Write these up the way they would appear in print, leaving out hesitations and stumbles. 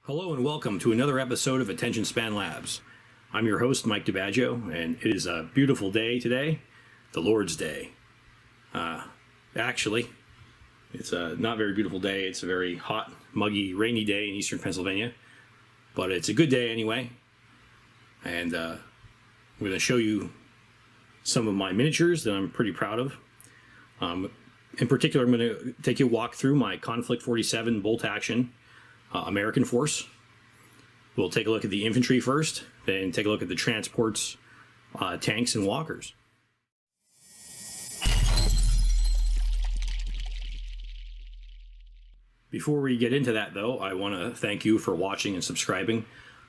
Hello and welcome to another episode of Attention Span Labs. I'm your host, Mike DiBaggio, and it is a beautiful day today, the Lord's Day. Actually, it's a not very beautiful day. It's a very hot, muggy, rainy day in eastern Pennsylvania, but it's a good day anyway. And I'm going to show you some of my miniatures that I'm pretty proud of. In particular, I'm going to take you a walk through my Konflikt 47 Bolt Action American Force. We'll take a look at the infantry first, then take a look at the transports, tanks, and walkers. Before we get into that, though, I want to thank you for watching and subscribing.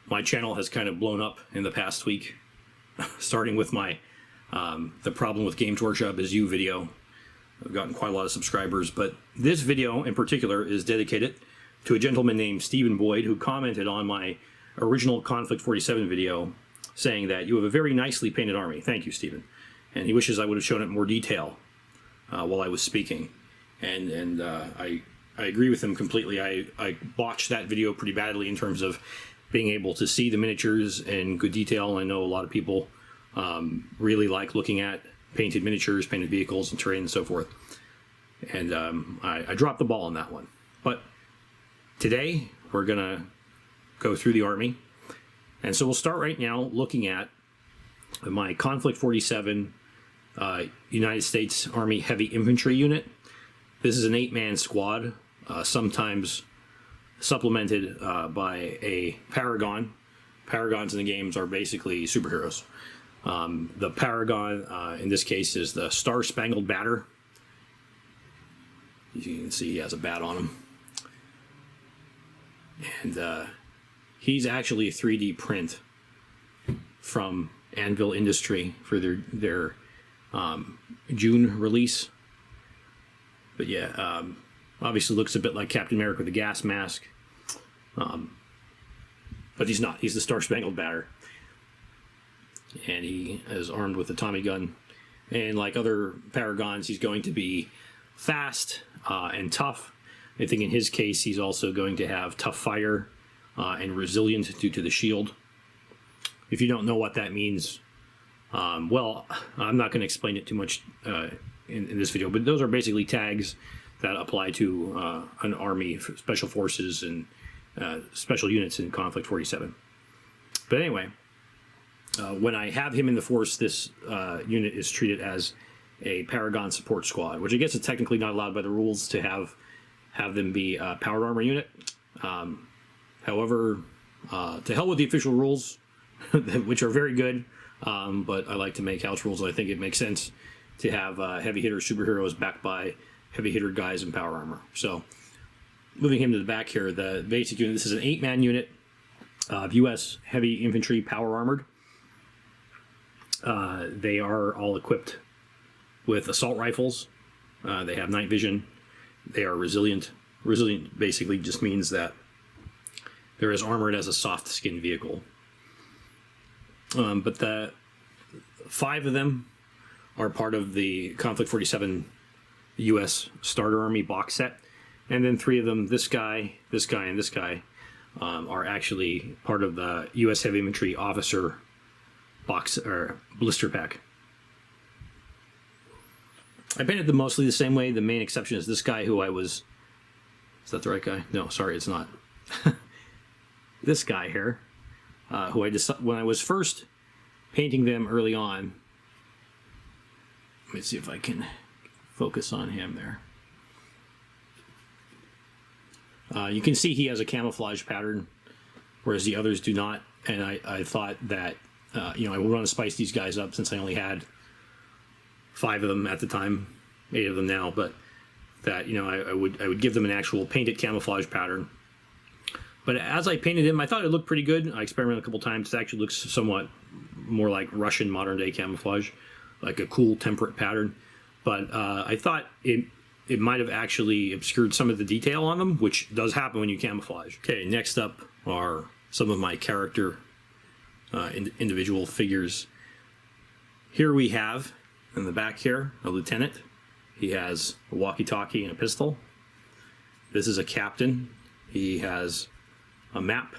My channel has kind of blown up in the past week, starting with my The Problem with Games Workshop is You video. I've gotten quite a lot of subscribers, but this video in particular is dedicated to a gentleman named Stephen Boyd, who commented on my original Konflikt 47 video saying that you have a very nicely painted army. Thank you, Stephen. And he wishes I would have shown it in more detail while I was speaking. And I agree with him completely. I botched that video pretty badly in terms of being able to see the miniatures in good detail. I know a lot of people really like looking at painted miniatures, painted vehicles, and terrain and so forth. And I dropped the ball on that one. But today, we're going to go through the Army. And so we'll start right now looking at my Konflikt 47 United States Army Heavy Infantry unit. This is an 8-man squad, sometimes supplemented by a Paragon. Paragons in the games are basically superheroes. The Paragon, in this case, is the Star Spangled Batter. You can see he has a bat on him. And he's actually a 3D print from Anvil Industry for their June release. But yeah, obviously looks a bit like Captain America with a gas mask. But he's not. He's the Star Spangled Batter. And he is armed with a Tommy gun. And like other Paragons, he's going to be fast and tough. I think in his case, he's also going to have tough fire and resilient due to the shield. If you don't know what that means, well, I'm not going to explain it too much in this video, but those are basically tags that apply to an army, special forces, and special units in Konflikt 47. But anyway, when I have him in the force, this unit is treated as a Paragon support squad, which I guess is technically not allowed by the rules to have them be a powered armor unit. However, to hell with the official rules, which are very good, but I like to make house rules. I think it makes sense to have heavy hitter superheroes backed by heavy hitter guys in power armor. So, moving him to the back here, the basic unit, this is an 8-man unit of U.S. heavy infantry power armored. They are all equipped with assault rifles. They have night vision. They are resilient. Resilient basically just means that they're as armored as a soft skin vehicle. But the 5 of them are part of the Konflikt 47 U.S. Starter Army box set. And then 3 of them, this guy, and this guy, are actually part of the U.S. Heavy Infantry Officer box or blister pack. I painted them mostly the same way. The main exception is this guy who is that the right guy? No, sorry, it's not. This guy here, who when I was first painting them early on, let me see if I can focus on him there. You can see he has a camouflage pattern, whereas the others do not. And I thought that, I would want to spice these guys up since I only had 5 of them at the time, 8 of them now, but that, I would give them an actual painted camouflage pattern. But as I painted him, I thought it looked pretty good. I experimented a couple times. It actually looks somewhat more like Russian modern-day camouflage, like a cool temperate pattern. But I thought it might have actually obscured some of the detail on them, which does happen when you camouflage. Okay, next up are some of my character individual figures. Here we have, in the back here, a lieutenant. He has a walkie-talkie and a pistol. This is a captain. He has a map,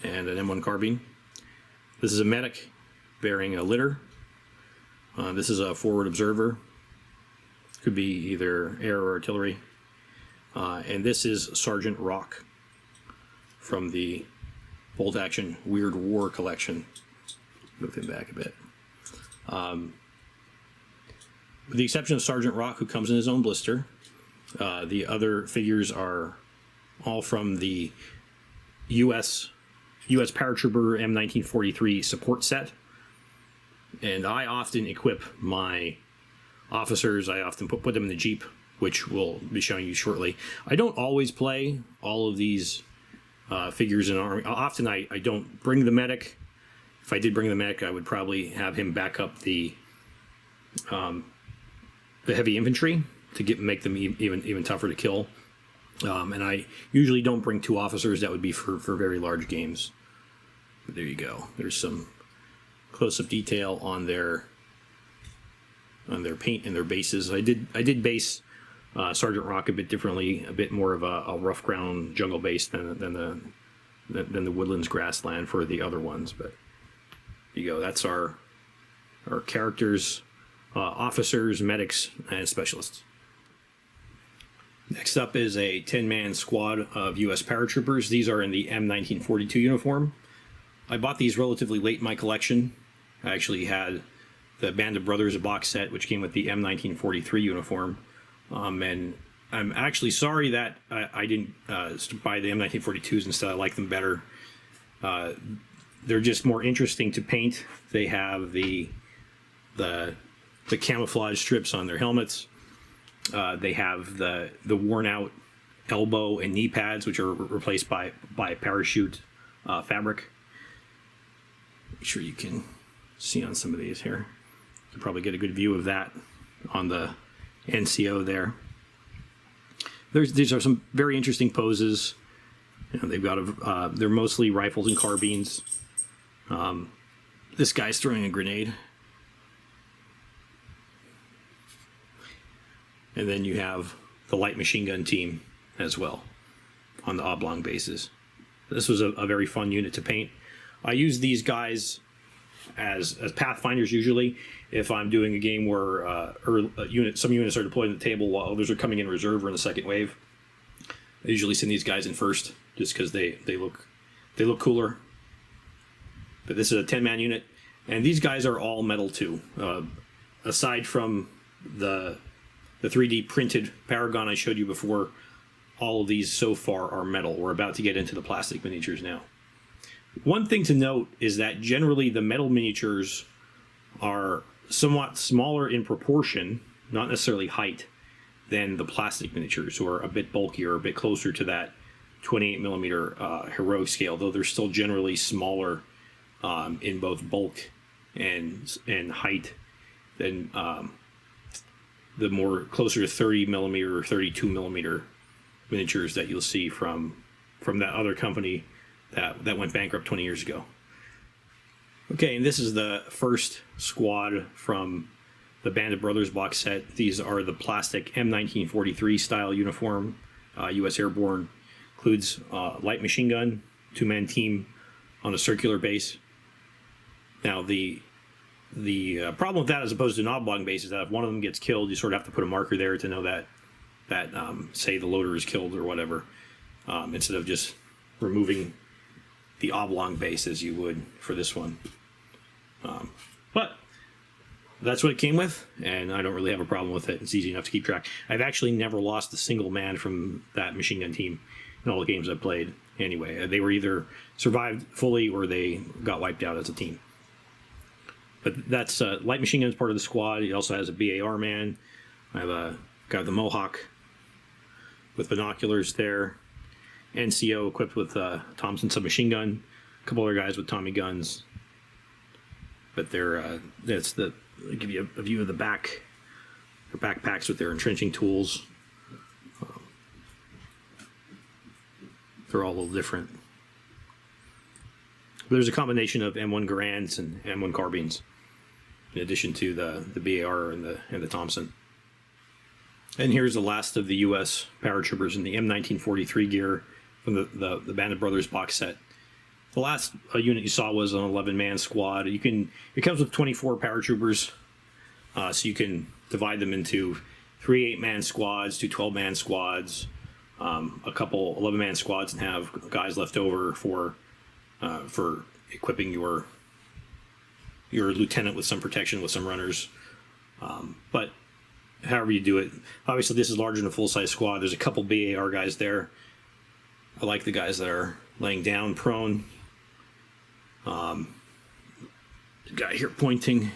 and an M1 carbine. This is a medic bearing a litter. This is a forward observer. Could be either air or artillery. And this is Sergeant Rock from the Bolt Action Weird War collection. Move him back a bit. With the exception of Sergeant Rock, who comes in his own blister, the other figures are all from the U.S. Paratrooper M1943 support set. And I often equip my officers, I often put them in the Jeep, which we'll be showing you shortly. I don't always play all of these figures in army. Often I don't bring the medic. If I did bring the medic, I would probably have him back up the heavy infantry to make them even tougher to kill. And I usually don't bring two officers. That would be for very large games. But there you go. There's some close-up detail on their paint and their bases. I did base Sergeant Rock a bit differently, a bit more of a rough ground jungle base than the woodlands grassland for the other ones. But there you go. That's our characters, officers, medics, and specialists. Next up is a 10-man squad of U.S. paratroopers. These are in the M1942 uniform. I bought these relatively late in my collection. I actually had the Band of Brothers box set, which came with the M1943 uniform. And I'm actually sorry that I didn't buy the M1942s instead. I like them better. They're just more interesting to paint. They have the camouflage strips on their helmets. They have the worn out elbow and knee pads, which are replaced by parachute fabric. Make sure you can see on some of these here. You can probably get a good view of that on the NCO there. These are some very interesting poses. You know, they've got they're mostly rifles and carbines. This guy's throwing a grenade. And then you have the light machine gun team as well on the oblong bases. This was a very fun unit to paint. I use these guys as pathfinders usually. If I'm doing a game where some units are deployed on the table while others are coming in reserve or in the second wave, I usually send these guys in first just because they look cooler. But this is a 10-man unit, and these guys are all metal too. Aside from the 3D printed Paragon I showed you before, all of these so far are metal. We're about to get into the plastic miniatures now. One thing to note is that generally the metal miniatures are somewhat smaller in proportion, not necessarily height, than the plastic miniatures, who are a bit bulkier, a bit closer to that 28mm heroic scale, though they're still generally smaller in both bulk and height than the more closer to 30mm or 32mm miniatures that you'll see from that other company that went bankrupt 20 years ago. Okay, and this is the first squad from the Band of Brothers box set. These are the plastic M1943 style uniform, U.S. Airborne. Includes light machine gun, 2-man team on a circular base. Now the problem with that, as opposed to an oblong base, is that if one of them gets killed, you sort of have to put a marker there to know that say the loader is killed or whatever, instead of just removing the oblong base as you would for this one. But that's what it came with, and I don't really have a problem with it. It's easy enough to keep track. I've actually never lost a single man from that machine gun team in all the games I've played. Anyway, they were either survived fully or they got wiped out as a team. But that's light machine gun is part of the squad. He also has a BAR man. I have a guy with a Mohawk with binoculars there. NCO equipped with Thompson submachine gun. A couple other guys with Tommy guns. But they're I'll give you a view of the back. Their backpacks with their entrenching tools. They're all a little different. But there's a combination of M1 Garands and M1 carbines, in addition to the BAR and the Thompson. And here's the last of the U.S. paratroopers in the M1943 gear. from the Band of Brothers box set. The last unit you saw was an 11-man squad. It comes with 24 paratroopers, so you can divide them into 3 8-man squads, 2 12-man squads, a couple 11-man squads, and have guys left over for equipping your lieutenant with some protection with some runners. But however you do it, obviously this is larger than a full-size squad. There's a couple BAR guys there. I like the guys that are laying down prone. The guy here pointing.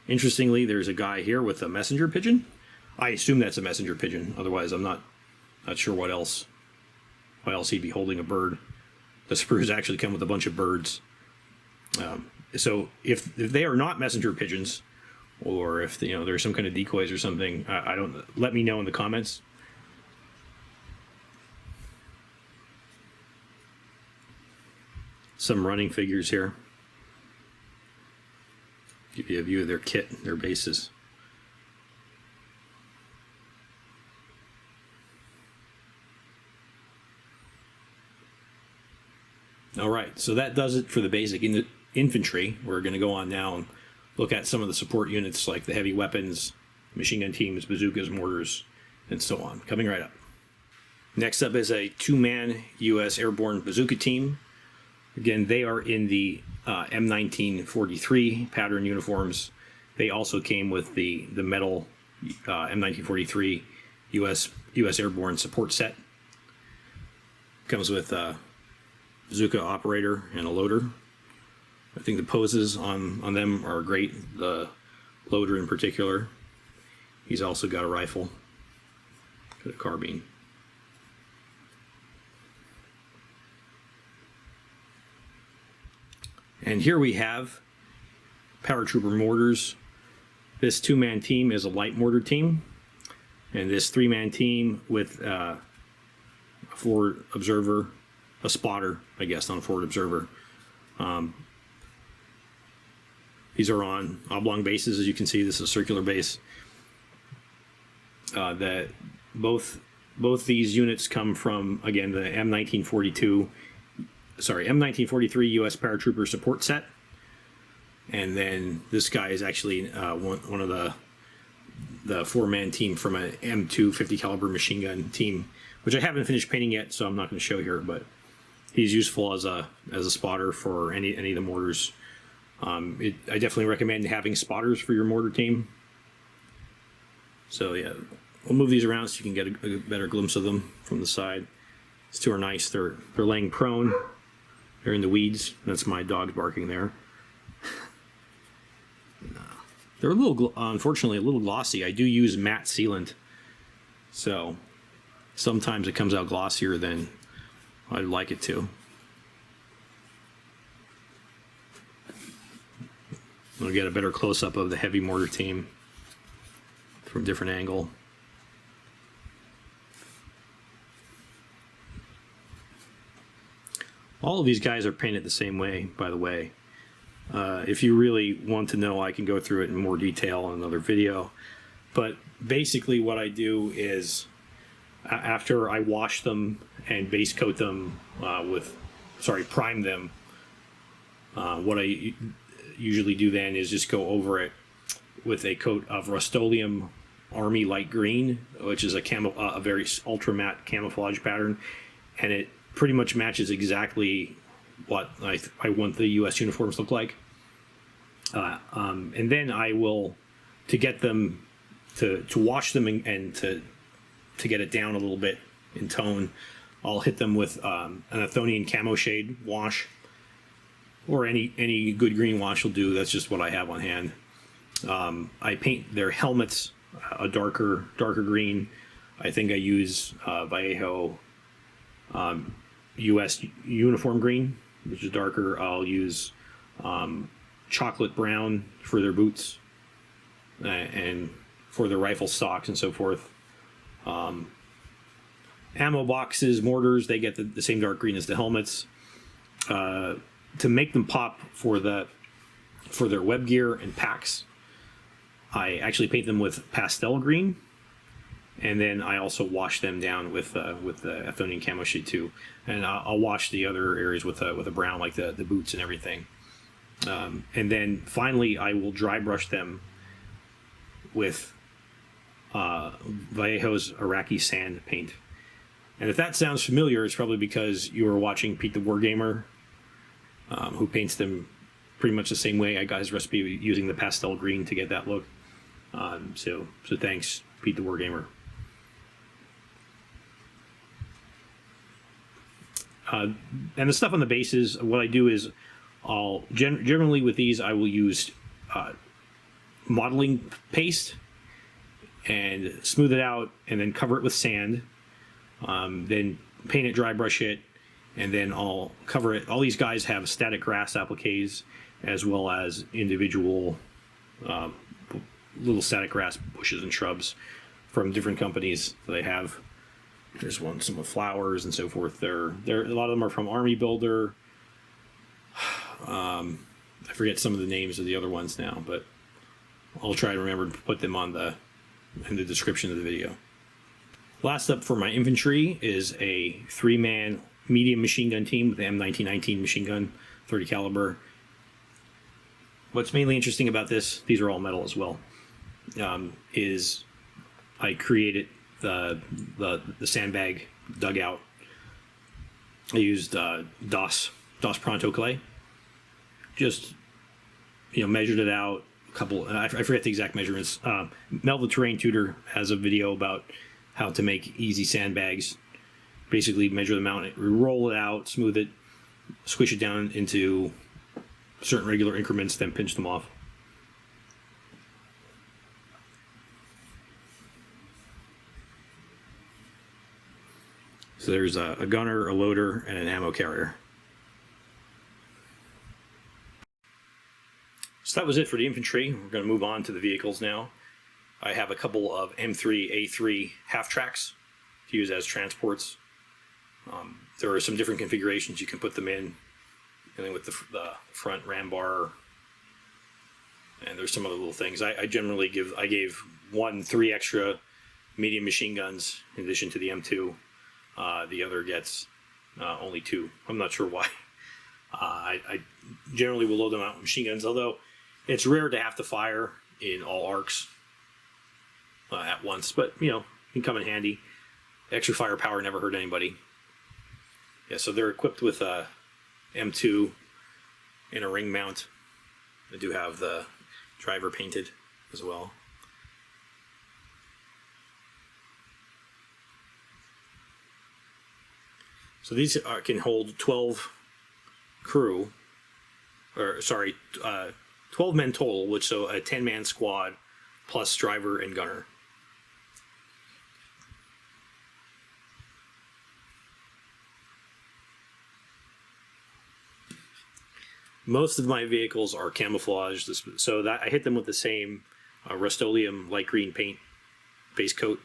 Interestingly, there's a guy here with a messenger pigeon. I assume that's a messenger pigeon. Otherwise, I'm not sure why else he'd be holding a bird. The sprues actually come with a bunch of birds. So if they are not messenger pigeons, or if there's some kind of decoys or something, I don't. Let me know in the comments. Some running figures here. Give you a view of their kit, their bases. All right, so that does it for the basic infantry. We're going to go on now and look at some of the support units like the heavy weapons, machine gun teams, bazookas, mortars, and so on. Coming right up. Next up is a 2-man U.S. Airborne bazooka team. Again, they are in the M1943 pattern uniforms. They also came with the metal M1943 U.S. Airborne support set. Comes with a bazooka operator and a loader. I think the poses on them are great. The loader in particular. He's also got a rifle, got a carbine. And here we have paratrooper mortars. This 2-man team is a light mortar team, and this 3-man team with a forward observer, a spotter, I guess, not a forward observer. These are on oblong bases, as you can see. This is a circular base. That both these units come from, again, the M1943 U.S. paratrooper support set, and then this guy is actually one of the 4-man team from an M2 50 caliber machine gun team, which I haven't finished painting yet, so I'm not going to show here. But he's useful as a spotter for any of the mortars. I definitely recommend having spotters for your mortar team. So yeah, we'll move these around so you can get a better glimpse of them from the side. These two are nice. They're laying prone. They're in the weeds. That's my dog barking there. They're unfortunately a little glossy. I do use matte sealant, so sometimes it comes out glossier than I'd like it to. I'll get a better close-up of the heavy mortar team from a different angle. All of these guys are painted the same way, by the way. If you really want to know, I can go through it in more detail in another video. But basically what I do is, after I wash them and base coat them prime them, what I usually do then is just go over it with a coat of Rust-Oleum Army Light Green, which is a very ultra matte camouflage pattern, and it pretty much matches exactly what I want the U.S. uniforms to look like. And then I will, to get them to wash them and to get it down a little bit in tone, I'll hit them with an Athonian camo shade wash, or any good green wash will do. That's just what I have on hand. I paint their helmets a darker green. I think I use Vallejo U.S. uniform green, which is darker. I'll use chocolate brown for their boots and for their rifle stocks and so forth. Ammo boxes, mortars, they get the same dark green as the helmets. To make them pop for their web gear and packs, I actually paint them with pastel green, And then I also wash them down with the Ethonian camo sheet too, and I'll wash the other areas with a brown, like the boots and everything. And then finally, I will dry brush them with Vallejo's Iraqi sand paint. And if that sounds familiar, it's probably because you were watching Pete the Wargamer, who paints them pretty much the same way. I got his recipe using the pastel green to get that look. So thanks, Pete the Wargamer. And the stuff on the bases, what I do is I'll generally with these I will use modeling paste and smooth it out and then cover it with sand, then paint it, dry brush it, and then I'll cover it. All these guys have static grass appliques as well as individual little static grass bushes and shrubs from different companies that I have. There's some with flowers and so forth. They're a lot of them are from Army Builder. I forget some of the names of the other ones now, but I'll try to remember to put them in the description of the video. Last up for my infantry is a 3-man medium machine gun team with the M1919 machine gun, 30 caliber. What's mainly interesting about this, these are all metal as well, is I created the sandbag dugout. I used DOS Pronto clay. Just measured it out. I forget the exact measurements. Mel the Terrain Tutor has a video about how to make easy sandbags. Basically, measure them out, roll it out, smooth it, squish it down into certain regular increments, then pinch them off. So there's a gunner, a loader, and an ammo carrier. So that was it for the infantry. We're going to move on to the vehicles now. I have a couple of M3A3 half tracks to use as transports. There are some different configurations you can put them in, dealing with the front ram bar, and there's some other little things. I generally gave 3 extra medium machine guns in addition to the M2. The other gets only 2. I'm not sure why. I generally will load them out with machine guns, although it's rare to have to fire in all arcs at once, but it can come in handy. Extra firepower never hurt anybody. Yeah, so they're equipped with a M2 in a ring mount. I do have the driver painted as well. So these can hold 12 crew, 12 men total, so a 10-man squad plus driver and gunner. Most of my vehicles are camouflaged, so that I hit them with the same Rust-Oleum light green paint base coat,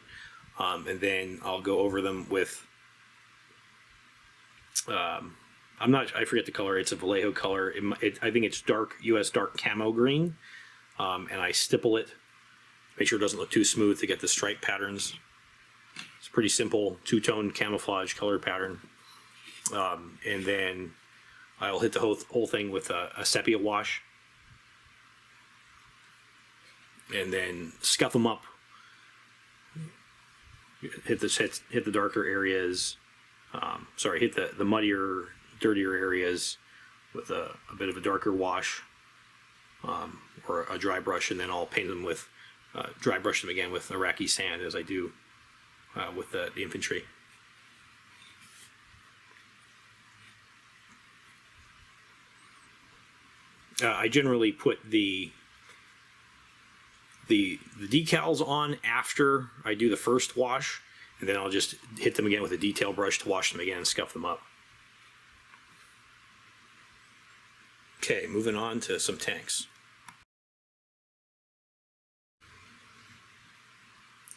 and then I'll go over them with I forget the color. It's a Vallejo color. I think it's dark US dark camo green, and I stipple it, make sure it doesn't look too smooth to get the stripe patterns. It's a pretty simple 2-tone camouflage color pattern, and then I'll hit the whole thing with a sepia wash, and then scuff them up. Hit the darker areas. Hit the muddier, dirtier areas with a bit of a darker wash, or a dry brush, and then I'll paint them with dry brush them again with Iraqi sand, as I do with the infantry. I generally put the decals on after I do the first wash, and then I'll just hit them again with a detail brush to wash them again and scuff them up. Okay, moving on to some tanks.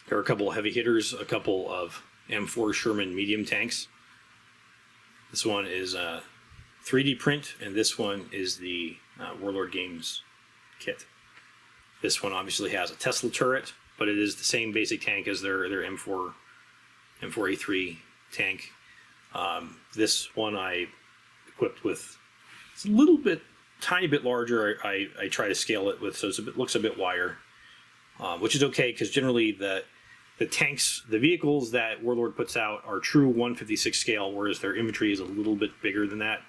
There are a couple of heavy hitters, a couple of M4 Sherman medium tanks. This one is a 3D print, and this one is the Warlord Games kit. This one obviously has a Tesla turret, but it is the same basic tank as their M4A3 tank. This one I equipped with, it's a little bit, tiny bit larger. I try to scale it with, so it looks a bit wider, which is okay because generally the tanks, the vehicles that Warlord puts out are true 1/56 scale, whereas their infantry is a little bit bigger than that.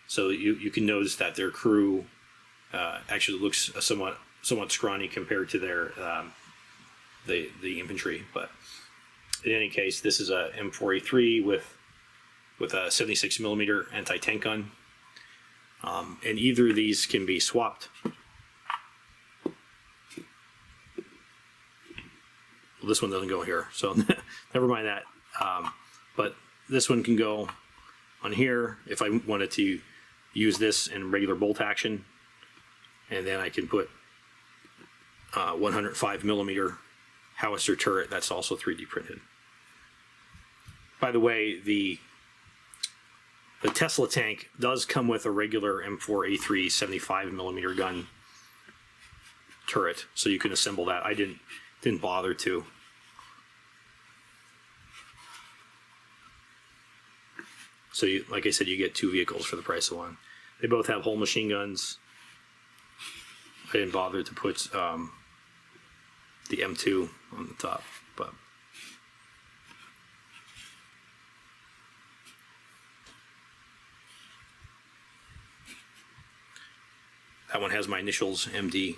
So you can notice that their crew actually looks somewhat scrawny compared to their the infantry. But in any case, this is a M4A3 with a 76 millimeter anti-tank gun, and either of these can be swapped. Well, this one doesn't go here, so never mind that. But this one can go on here if I wanted to use this in regular bolt action, and then I can put 105 millimeter howitzer turret that's also 3D printed. By the way, the Tesla tank does come with a regular M4A3 75 millimeter gun turret, so you can assemble that. I didn't bother to. So, like I said, you get two vehicles for the price of one. They both have whole machine guns. I didn't bother to put the M2 on the top, but that one has my initials, MD,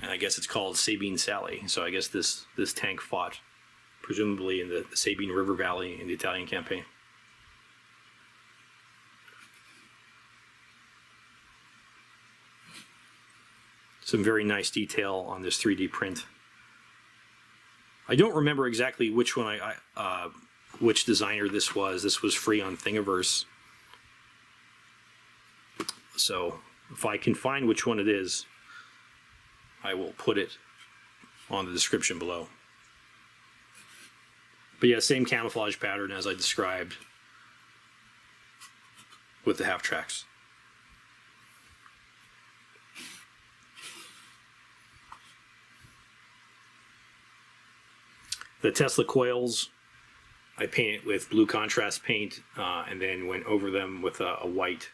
and I guess it's called Sabine Sally. So I guess this tank fought presumably in the Sabine River Valley in the Italian campaign. Some very nice detail on this 3D print. I don't remember exactly which one which designer this was. This was free on Thingiverse. So if I can find which one it is, I will put it on the description below. But yeah, same camouflage pattern as I described with the half tracks. The Tesla coils, I painted with blue contrast paint and then went over them with a white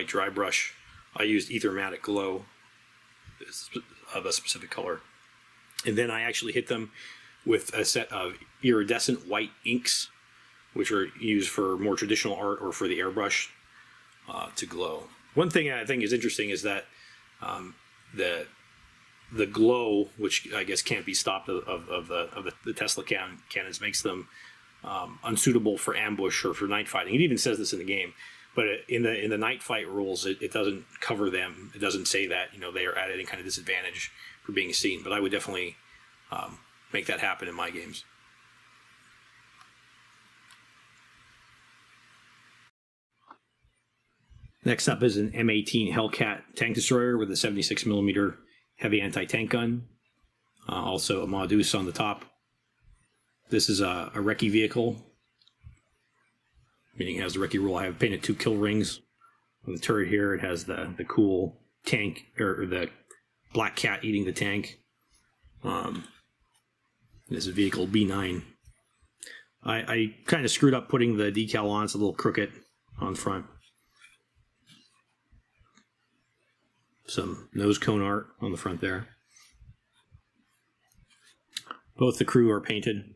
dry brush. I used Ethermatic Glow of a specific color. And then I actually hit them with a set of iridescent white inks, which are used for more traditional art or for the airbrush to glow. One thing I think is interesting is that the glow, which I guess can't be stopped of the Tesla cannons, makes them unsuitable for ambush or for night fighting. It even says this in the game, but in the night fight rules, it doesn't cover them. It doesn't say that they are at any kind of disadvantage for being seen. But I would definitely make that happen in my games. Next up is an M18 Hellcat tank destroyer with a 76 millimeter heavy anti-tank gun. Also a Modus on the top. This is a recce vehicle, meaning it has the recce rule. I have painted 2 kill rings on the turret here. It has the cool tank, or the black cat eating the tank. This is vehicle B9. I kind of screwed up putting the decal on. It's a little crooked on front. Some nose cone art on the front there. Both the crew are painted.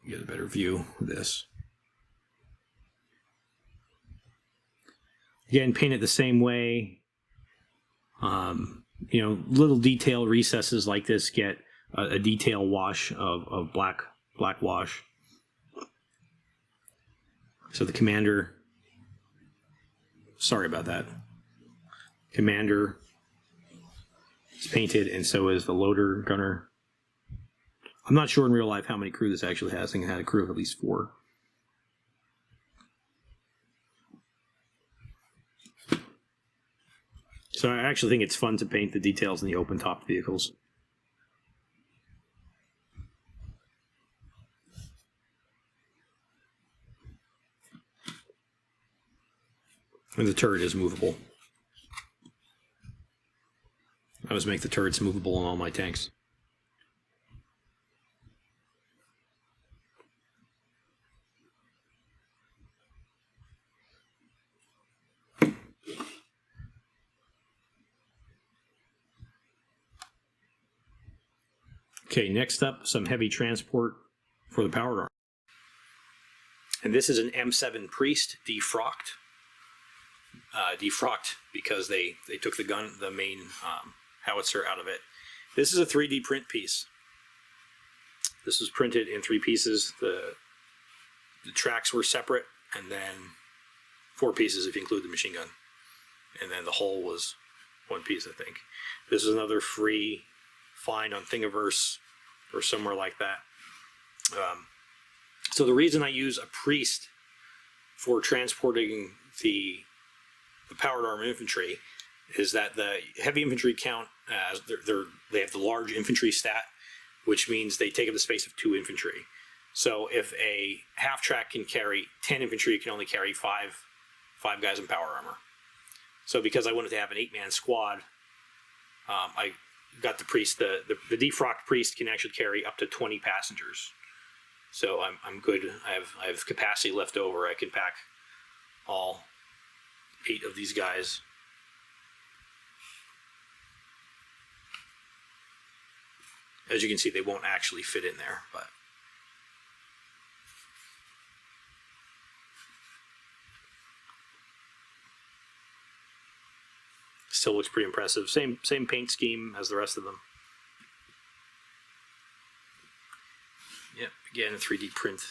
Get a better view of this. Again, painted the same way. Little detail recesses like this get a detail wash of black wash. So the commander, sorry about that. Commander is painted, and so is the loader gunner. I'm not sure in real life how many crew this actually has. I think it had a crew of at least 4. So I actually think it's fun to paint the details in the open-top vehicles. And the turret is movable. is make the turrets movable on all my tanks. Okay, next up, some heavy transport for the powered arm. And this is an M7 Priest defrocked. Defrocked because they took the gun, the main howitzer out of it. This is a 3D print piece. This was printed in 3 pieces. The tracks were separate, and then 4 pieces if you include the machine gun. And then the hull was 1 piece, I think. This is another free find on Thingiverse or somewhere like that. So the reason I use a Priest for transporting the powered armor infantry is that the heavy infantry count as they have the large infantry stat, which means they take up the space of 2 infantry. So if a half track can carry 10 infantry, it can only carry 5 guys in power armor. So because I wanted to have an 8-man squad, I got the Priest. The defrocked Priest can actually carry up to 20 passengers. So I'm good. I have capacity left over. I can pack all 8 of these guys. As you can see, they won't actually fit in there, but still looks pretty impressive. Same paint scheme as the rest of them. Yep, again, a 3D print.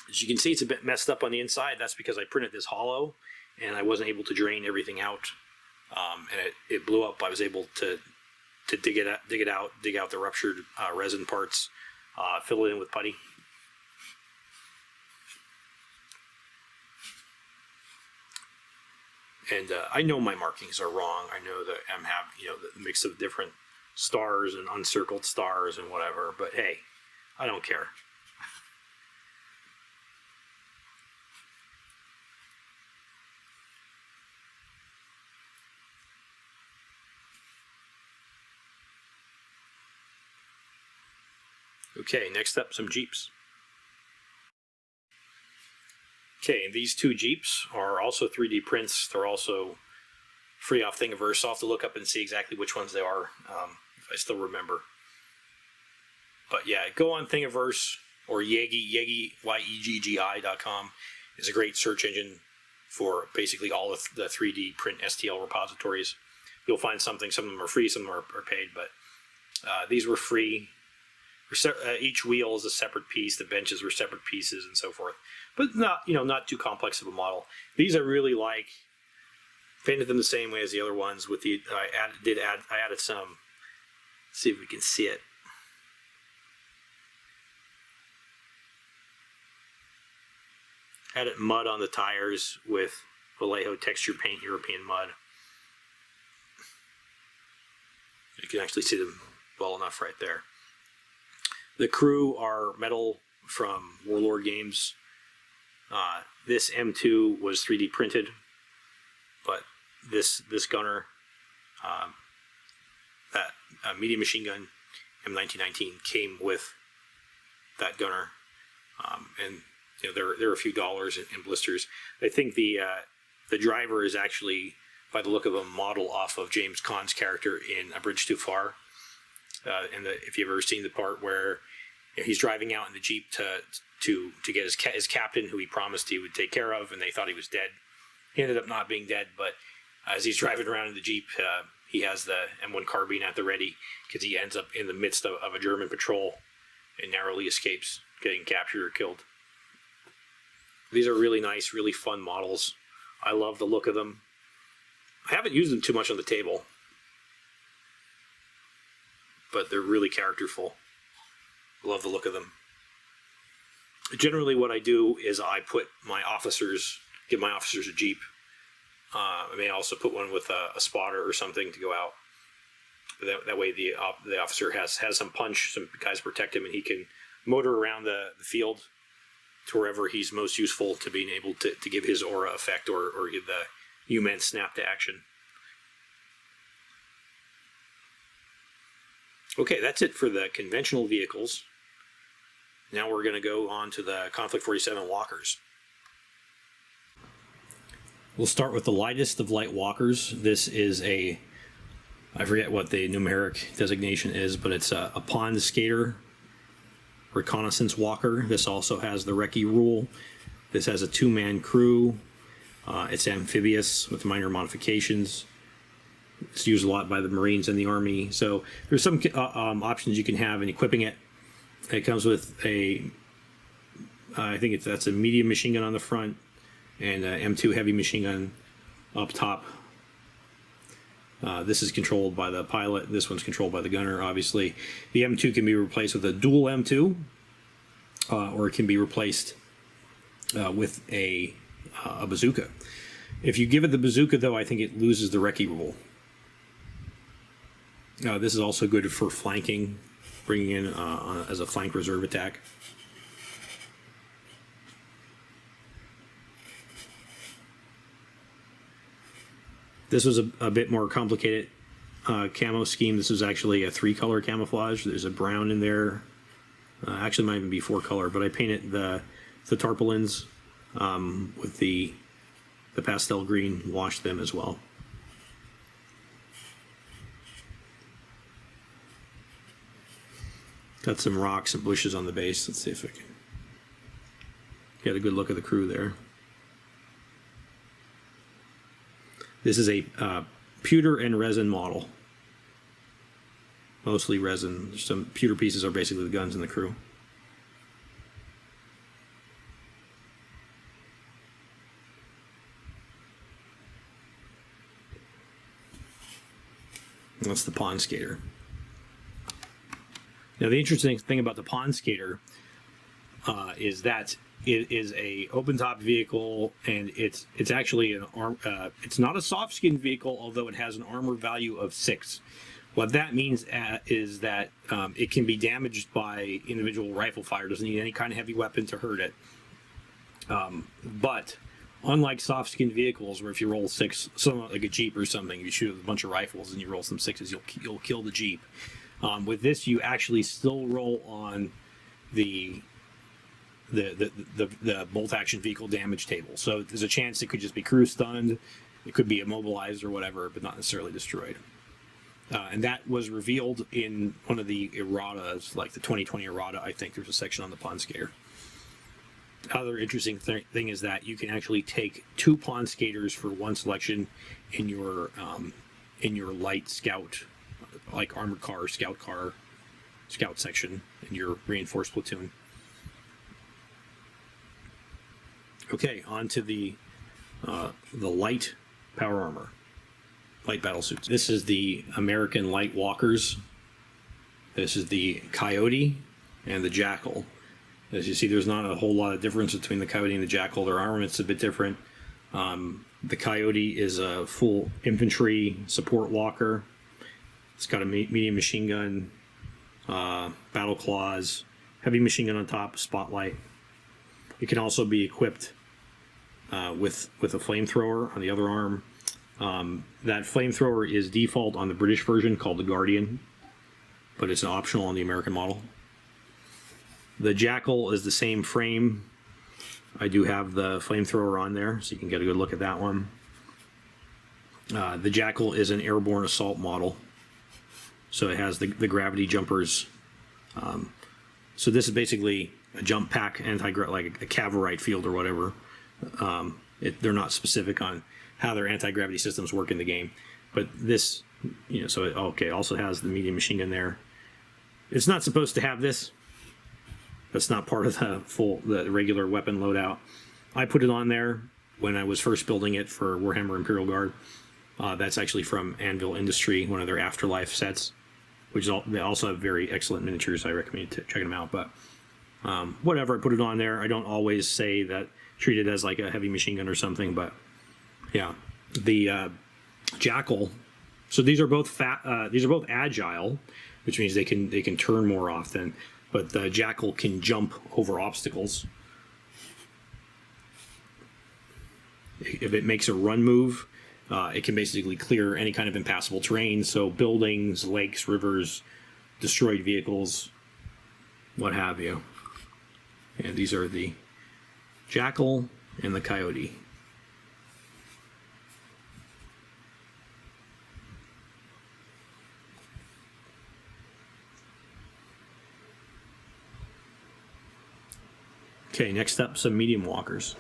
As you can see, it's a bit messed up on the inside. That's because I printed this hollow, and I wasn't able to drain everything out, and it blew up. I was able to dig it out, dig out the ruptured resin parts, fill it in with putty. And I know my markings are wrong. I know that I'm having, the mix of different stars and uncircled stars and whatever, but hey, I don't care. Okay, next up, some Jeeps. Okay, and these 2 Jeeps are also 3D prints. They're also free off Thingiverse. I'll have to look up and see exactly which ones they are, if I still remember. But yeah, go on Thingiverse or Yeggi, YEGGI.com is a great search engine for basically all of the 3D print STL repositories. You'll find something. Some of them are free, some of them are paid, but these were free. Each wheel is a separate piece. The benches were separate pieces, and so forth. But not too complex of a model. These I really like. Painted them the same way as the other ones. With the I added some. Let's see if we can see it. Added mud on the tires with Vallejo texture paint, European mud. You can actually see them well enough right there. The crew are metal from Warlord Games. This M2 was 3D printed, but this gunner, that medium machine gun M1919 came with that gunner, and there are a few dollars in blisters. I think the driver is actually, by the look of a model off of James Caan's character in A Bridge Too Far. If you've ever seen the part where he's driving out in the Jeep to get his captain, who he promised he would take care of, and they thought he was dead. He ended up not being dead, but as he's driving around in the Jeep, he has the M1 carbine at the ready because he ends up in the midst of a German patrol and narrowly escapes getting captured or killed. These are really nice, really fun models. I love the look of them. I haven't used them too much on the table, but they're really characterful. I love the look of them. Generally what I do is I put my officers, give my officers a Jeep. I may also put one with a spotter or something to go out. That way the officer has some punch, some guys protect him, and he can motor around the field to wherever he's most useful to being able to give his aura effect or give the U-Man snap to action. Okay, that's it for the conventional vehicles. Now we're going to go on to the Conflict 47 walkers. We'll start with the lightest of light walkers. This is I forget what the numeric designation is, but it's a pond skater reconnaissance walker. This also has the recce rule. This has a 2-man crew. It's amphibious with minor modifications. It's used a lot by the Marines and the Army. So there's some options you can have in equipping it. It comes with I think that's a medium machine gun on the front and a M2 heavy machine gun up top. This is controlled by the pilot. This one's controlled by the gunner, obviously. The M2 can be replaced with a dual M2, or it can be replaced with a bazooka. If you give it the bazooka, though, I think it loses the recce rule. This is also good for flanking, bringing in as a flank reserve attack. This was a bit more complicated camo scheme. This is actually a 3-color camouflage. There's a brown in there. Actually, it might even be 4-color, but I painted the tarpaulins with the pastel green, washed them as well. Got some rocks and bushes on the base. Let's see if I can get a good look at the crew there. This is a pewter and resin model. Mostly resin. Some pewter pieces are basically the guns and the crew. That's the pond skater. Now, the interesting thing about the pond skater is that it is a open-top vehicle, and it's actually it's not a soft-skin vehicle, although it has an armor value of 6. What that means is that it can be damaged by individual rifle fire. Doesn't need any kind of heavy weapon to hurt it. But unlike soft-skin vehicles, where if you roll 6, something like a Jeep or something, you shoot a bunch of rifles and you roll some 6s, you'll kill the Jeep. With this, you actually still roll on the bolt action vehicle damage table. So there's a chance it could just be crew stunned, it could be immobilized or whatever, but not necessarily destroyed. And that was revealed in one of the erratas, like the 2020 errata. I think there's a section on the pond skater. Other interesting thing is that you can actually take 2 pond skaters for one selection in your light scout, like armored car, scout section in your reinforced platoon. Okay, on to the light power armor, light battle suits. This is the American light walkers. This is the Coyote and the Jackal. As you see, there's not a whole lot of difference between the Coyote and the Jackal. Their armament's a bit different. The Coyote is a full infantry support walker. It's got a medium machine gun, battle claws, heavy machine gun on top, spotlight. It can also be equipped with a flamethrower on the other arm. That flamethrower is default on the British version called the Guardian, but it's optional on the American model. The Jackal is the same frame. I do have the flamethrower on there, so you can get a good look at that one. The Jackal is an airborne assault model, so it has the gravity jumpers. So this is basically a jump pack, like a Cavorite field or whatever. They're not specific on how their anti-gravity systems work in the game, but this, so it also has the medium machine gun there. It's not supposed to have this. That's not part of the regular weapon loadout. I put it on there when I was first building it for Warhammer Imperial Guard. That's actually from Anvil Industry, one of their Afterlife sets, which they also have very excellent miniatures. I recommend checking them out. But whatever, I put it on there. I don't always say that treat it as like a heavy machine gun or something, but yeah, the Jackal. So these are both agile, which means they can turn more often. But the Jackal can jump over obstacles. If it makes a run move, it can basically clear any kind of impassable terrain. So buildings, lakes, rivers, destroyed vehicles, what have you. And these are the Jackal and the Coyote. Okay, next up, some medium walkers.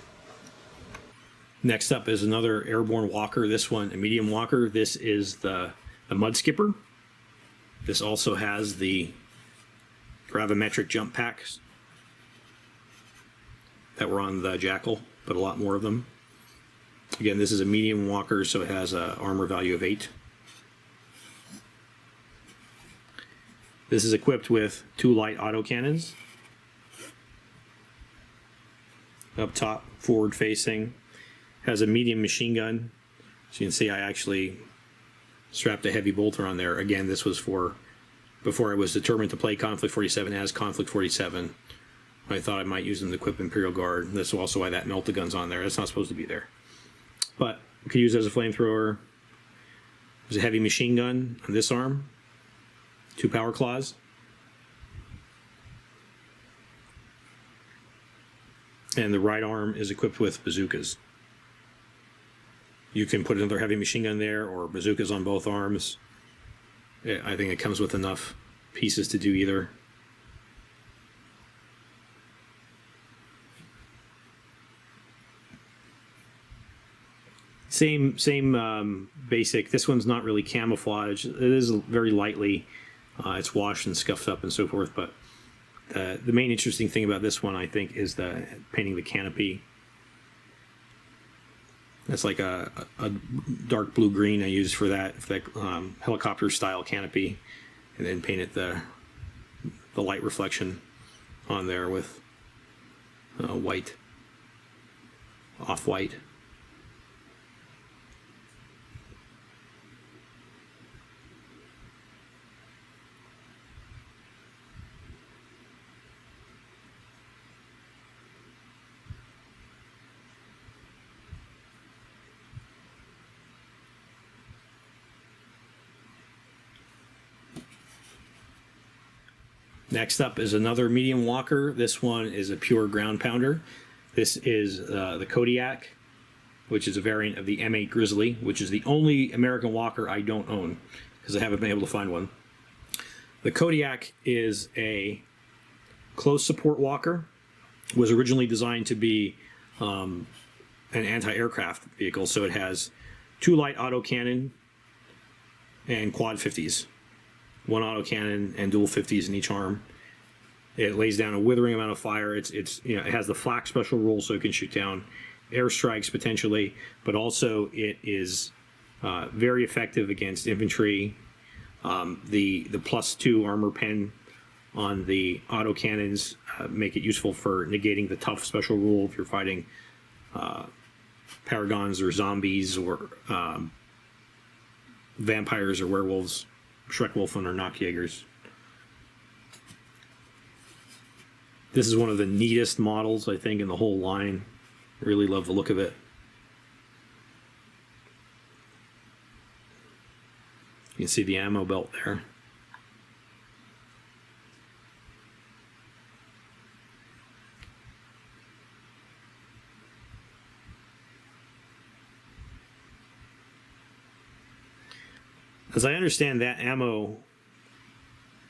Next up is another airborne walker. This one, a medium walker. This is the Mud Skipper. This also has the gravimetric jump packs that were on the Jackal, but a lot more of them. Again, this is a medium walker, so it has an armor value of 8. This is equipped with 2 light autocannons. Up top, forward facing. Has a medium machine gun. So you can see I actually strapped a heavy bolter on there. Again, this was for before I was determined to play Konflikt 47 as Konflikt 47. I thought I might use them to equip Imperial Guard. That's also why that melt-a-gun's on there. That's not supposed to be there. But you could use it as a flamethrower. There's a heavy machine gun on this arm. 2 power claws. And the right arm is equipped with bazookas. You can put another heavy machine gun there or bazookas on both arms. I think it comes with enough pieces to do either. Same basic. This one's not really camouflage. It is very lightly. It's washed and scuffed up and so forth. But the main interesting thing about this one, I think, is the painting the canopy. That's like a dark blue green I used for that helicopter style canopy, and then painted the light reflection on there with white, off-white. Next up is another medium walker. This one is a pure ground pounder. This is the Kodiak, which is a variant of the M8 Grizzly, which is the only American walker I don't own because I haven't been able to find one. The Kodiak is a close support walker. It was originally designed to be an anti-aircraft vehicle, so it has 2 light autocannon and quad 50s. 1 autocannon and dual 50s in each arm. It lays down a withering amount of fire. It has the flak special rule, so it can shoot down airstrikes potentially, but also it is very effective against infantry. The +2 armor pen on the autocannons make it useful for negating the tough special rule if you're fighting Paragons or zombies or vampires or werewolves. Schreckwolfen or Nachtjägers. This is one of the neatest models, I think, in the whole line. Really love the look of it. You can see the ammo belt there. As I understand that ammo, you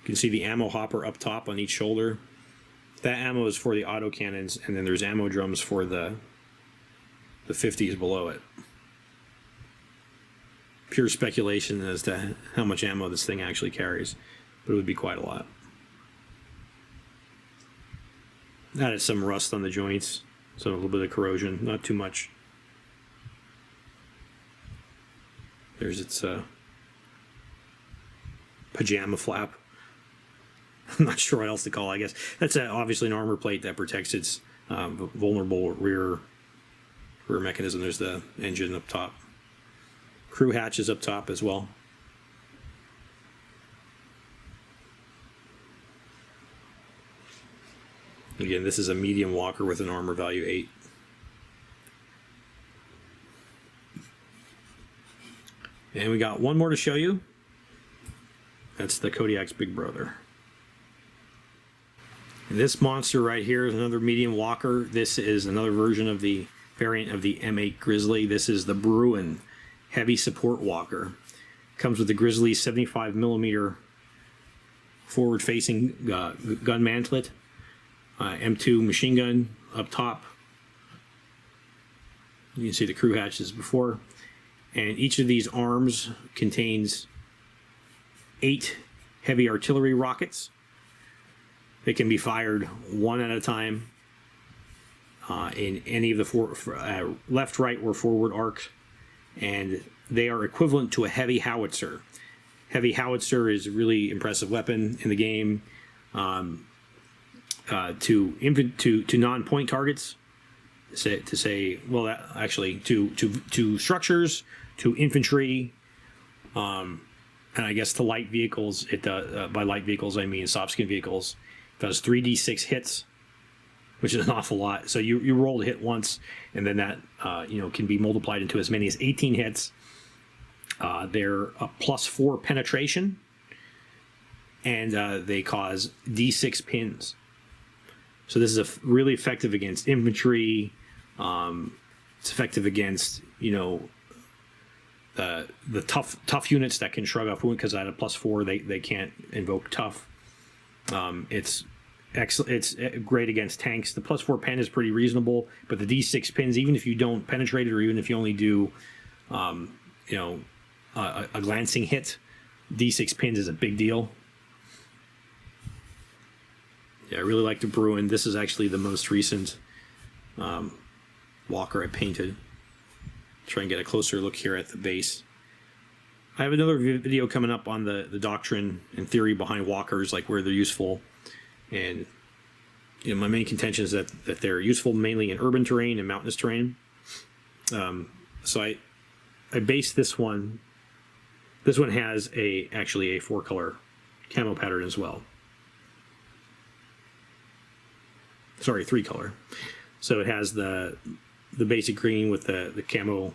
can see the ammo hopper up top on each shoulder. That ammo is for the autocannons, and then there's ammo drums for the 50s below it. Pure speculation as to how much ammo this thing actually carries, but it would be quite a lot. Added some rust on the joints, so a little bit of corrosion, not too much. There's its pajama flap. I'm not sure what else to call it, I guess. That's obviously an armor plate that protects its vulnerable rear mechanism. There's the engine up top. Crew hatch is up top as well. Again, this is a medium walker with an armor value 8. And we got one more to show you. That's the Kodiak's big brother. And this monster right here is another medium walker. This is another version of the variant of the M8 Grizzly. This is the Bruin heavy support walker. Comes with the Grizzly 75mm forward-facing gun mantlet, M2 machine gun up top. You can see the crew hatches before. And each of these arms contains 8 heavy artillery rockets. They can be fired one at a time in any of the left, right, or forward arcs, and they are equivalent to a heavy howitzer. Heavy howitzer is a really impressive weapon in the game to non-point targets. To structures, to infantry, and I guess to light vehicles. It by light vehicles I mean soft skin vehicles. It does 3d6 hits, which is an awful lot. So you roll to hit once, and then that can be multiplied into as many as 18 hits. They're a +4 penetration, and they cause d6 pins. So this is really effective against infantry. It's effective against the tough units that can shrug off wound, because at a +4 they can't invoke tough. It's excellent. It's great against tanks. The +4 pen is pretty reasonable, but the d6 pins, even if you don't penetrate it, or even if you only do a glancing hit, d6 pins is a big deal. Yeah, I really like the Bruin. This is actually the most recent walker I painted. Try and get a closer look here at the base. I have another video coming up on the doctrine and theory behind walkers, like where they're useful. And my main contention is that they're useful mainly in urban terrain and mountainous terrain. So I based this one. This one has actually a 4-color camo pattern as well. Sorry, 3-color. So it has the basic green with the camo,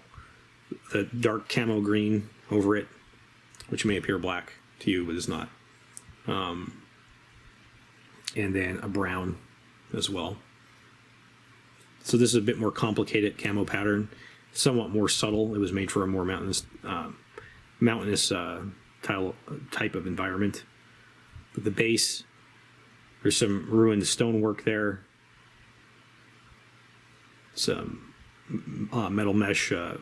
the dark camo green over it, which may appear black to you, but it's not. And then a brown as well. So this is a bit more complicated camo pattern, somewhat more subtle. It was made for a more mountainous type of environment. But the base, there's some ruined stonework there. Some metal mesh to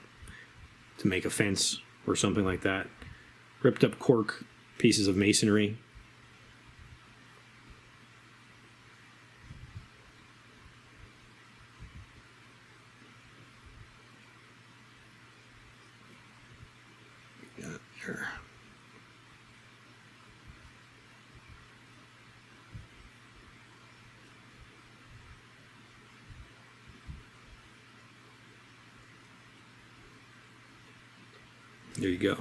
make a fence or something like that. Ripped up cork pieces of masonry. Here. There you go.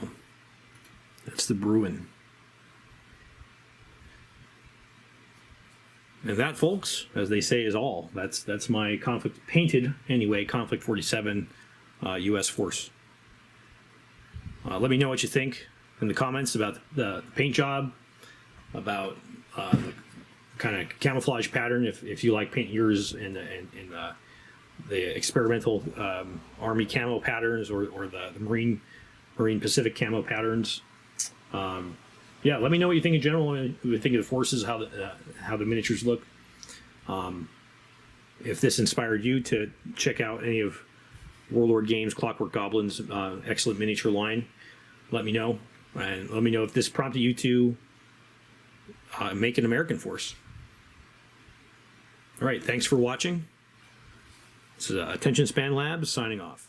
That's the Bruin. And that, folks, as they say, is all. That's my Konflikt, painted anyway, Konflikt 47 U.S. force. Let me know what you think in the comments about the paint job, about the kind of camouflage pattern, if you like painting yours in the experimental Army camo patterns, or the Marine Pacific camo patterns. Yeah, let me know what you think in general. What you think of the forces, how the miniatures look. If this inspired you to check out any of Warlord Games, Clockwork Goblin's excellent miniature line, let me know. And let me know if this prompted you to make an American force. All right, thanks for watching. This is Attention Span Labs signing off.